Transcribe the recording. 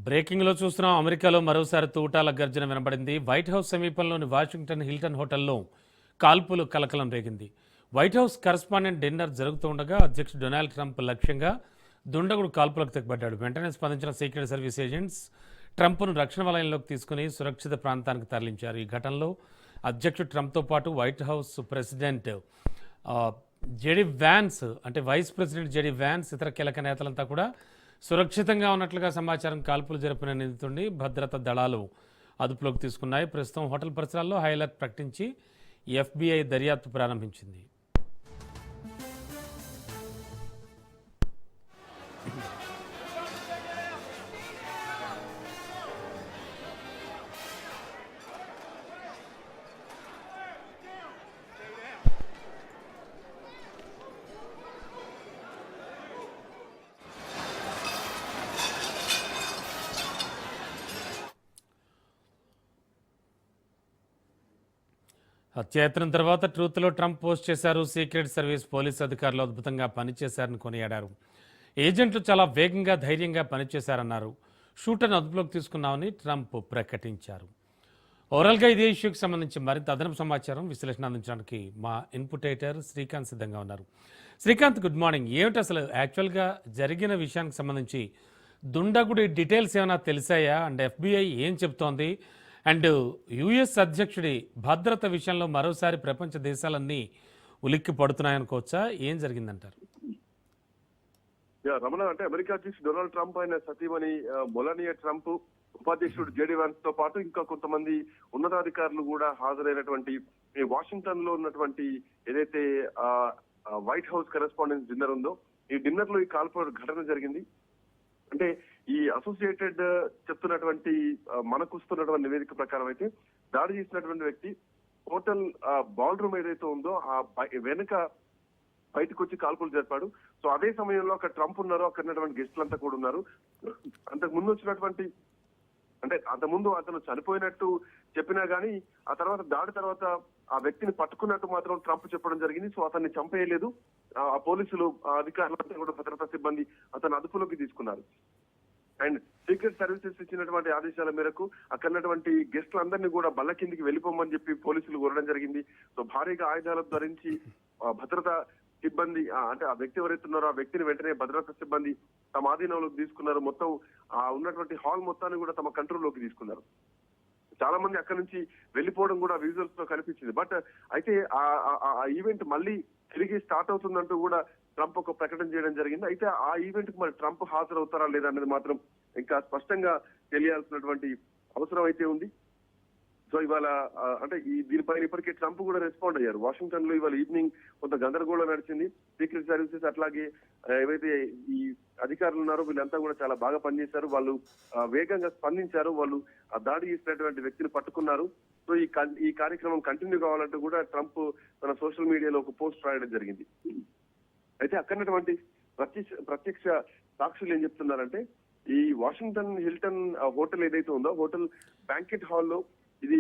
Breaking లో చూస్తున్నాం. అమెరికాలో మరోసారి తూటాల గర్జన వినబడింది. వైట్ హౌస్ సమీపంలోని వాషింగ్టన్ హిల్టన్ హోటల్లో కాల్పులు కలకలం రేగింది. వైట్ హౌస్ కరస్పాండెంట్ డిన్నర్ జరుగుతుండగా అధ్యక్షుడు డొనాల్డ్ ట్రంప్ లక్ష్యంగా దుండగుడు కాల్పులకు తెగబడ్డాడు. వెంటనే స్పందించిన సీక్రెట్ సర్వీస్ ఏజెంట్స్ ట్రంప్ను రక్షణ వలయంలోకి తీసుకుని సురక్షిత ప్రాంతానికి తరలించారు. ఈ ఘటనలో అధ్యక్షుడు ట్రంప్తో పాటు White House president JD Vance అంటే వైస్ ప్రెసిడెంట్ జెడీ వ్యాన్స్ ఇతర కీలక నేతలంతా కూడా సురక్షితంగా ఉన్నట్లుగా సమాచారం. కాల్పులు జరిపిన నిందితుడిని భద్రతా దళాలు అదుపులోకి తీసుకున్నాయి. ప్రస్తుతం హోటల్ పరిసరాల్లో హై అలర్ట్ ప్రకటించి ఎఫ్బీఐ దర్యాప్తు ప్రారంభించింది. హత్యాయత్నం తర్వాత ట్రూత్లో ట్రంప్ పోస్ట్ చేశారు. సీక్రెట్ సర్వీస్ పోలీసు అధికారులు అద్భుతంగా పనిచేశారని కొనియాడారు. ఏజెంట్లు చాలా వేగంగా ధైర్యంగా పనిచేశారన్నారు. షూటర్ను అదుపులోకి తీసుకున్నామని ట్రంప్ ప్రకటించారు. ఓవరాల్గా ఇదే ఇష్యూకి సంబంధించి మరింత అదనపు సమాచారం విశ్లేషణ అందించడానికి మా ఇన్పుట్ ఎడిటర్ శ్రీకాంత్ సిద్ధంగా ఉన్నారు. Srikanth, good morning. ఏమిటి అసలు యాక్చువల్గా జరిగిన విషయానికి సంబంధించి దుండగుడి డీటెయిల్స్ ఏమైనా తెలిసాయా? అండ్ ఎఫ్బీఐ ఏం చెప్తోంది? అండ్ యుఎస్ అధ్యక్షుడి భద్రత విషయంలో మరోసారి ప్రపంచ దేశాలన్నీ ఉలిక్కి పడుతున్నాయనుకోవచ్చా? ఏం జరిగిందంటారు? రమణ, అంటే అమెరికా అధ్యక్షుడు డొనాల్డ్ ట్రంప్ ఆయన సతీమణి మొలానియా ట్రంప్, ఉపాధ్యక్షుడు జేడీ వాన్స్ తో పాటు ఇంకా కొంతమంది ఉన్నతాధికారులు కూడా హాజరైనటువంటి వాషింగ్టన్ లో ఉన్నటువంటి ఏదైతే వైట్ హౌస్ కరెస్పాండెన్స్ డిన్నర్ ఉందో, ఈ డిన్నర్ లో ఈ కాల్పుల ఘటన జరిగింది. అంటే ఈ అసోసియేటెడ్ చెప్తున్నటువంటి మనకు వస్తున్నటువంటి నివేదిక ప్రకారం అయితే దాడి చేసినటువంటి వ్యక్తి హోటల్ బాల్ రూమ్ ఏదైతే ఉందో ఆ వెనుక బయటకు వచ్చి కాల్పులు జరిపాడు. సో అదే సమయంలో అక్కడ ట్రంప్ ఉన్నారు, అక్కడ ఉన్నటువంటి గెస్టులంతా కూడా ఉన్నారు. అంతకు ముందు వచ్చినటువంటి అంటే అంతకుముందు అతను చనిపోయినట్టు చెప్పినా గానీ ఆ తర్వాత దాడి తర్వాత ఆ వ్యక్తిని పట్టుకున్నట్టు మాత్రం ట్రంప్ చెప్పడం జరిగింది. సో అతన్ని చంపేయలేదు. ఆ పోలీసులు అధికారులంతా కూడా భద్రతా సిబ్బంది అతను అదుపులోకి తీసుకున్నారు. అండ్ సీక్రెట్ సర్వీసెస్ ఇచ్చినటువంటి ఆదేశాల మేరకు అక్కడ ఉన్నటువంటి గెస్టులందరినీ కూడా బల్ల కిందికి వెళ్ళిపోమని చెప్పి పోలీసులు కోరడం జరిగింది. సో భారీగా ఆయుధాలు ధరించి భద్రతా సిబ్బంది అంటే ఆ వ్యక్తి ఎవరైతే ఉన్నారో ఆ వ్యక్తిని వెంటనే భద్రతా సిబ్బంది తమ ఆధీనంలోకి తీసుకున్నారు. మొత్తం ఉన్నటువంటి హాల్ మొత్తాన్ని కూడా తమ కంట్రోల్లోకి తీసుకున్నారు. చాలా మంది అక్కడి నుంచి వెళ్ళిపోవడం కూడా విజువల్స్ లో కనిపించింది. బట్ అయితే ఆ ఈవెంట్ మళ్ళీ తిరిగి స్టార్ట్ అవుతుందంటూ కూడా ట్రంప్ ఒక ప్రకటన చేయడం జరిగింది. అయితే ఆ ఈవెంట్ కు మరి ట్రంప్ హాజరవుతారా లేదా అనేది మాత్రం ఇంకా స్పష్టంగా తెలియాల్సినటువంటి అవసరం అయితే ఉంది. సో ఇవాళ అంటే దీనిపైన ఇప్పటికే ట్రంప్ కూడా రెస్పాండ్ అయ్యారు. వాషింగ్టన్ లో ఇవాళ ఈవినింగ్ కొంత గందరగోళం నడిచింది. సీక్రెట్ సర్వీసెస్ అట్లాగే ఏవైతే ఈ అధికారులు ఉన్నారో వీళ్ళంతా కూడా చాలా బాగా పనిచేశారు. వాళ్ళు వేగంగా స్పందించారు. వాళ్ళు ఆ దాడి చేసినటువంటి వ్యక్తిని పట్టుకున్నారు. సో ఈ కార్యక్రమం కంటిన్యూ కావాలంటూ కూడా ట్రంప్ తన సోషల్ మీడియాలో ఒక పోస్ట్ రాయడం జరిగింది. అయితే అక్కడటువంటి ప్రత్యక్ష సాక్షులు ఏం చెప్తున్నారంటే, ఈ వాషింగ్టన్ హిల్టన్ హోటల్ ఏదైతే ఉందో హోటల్ బ్యాంకెట్ హాల్లో ఇది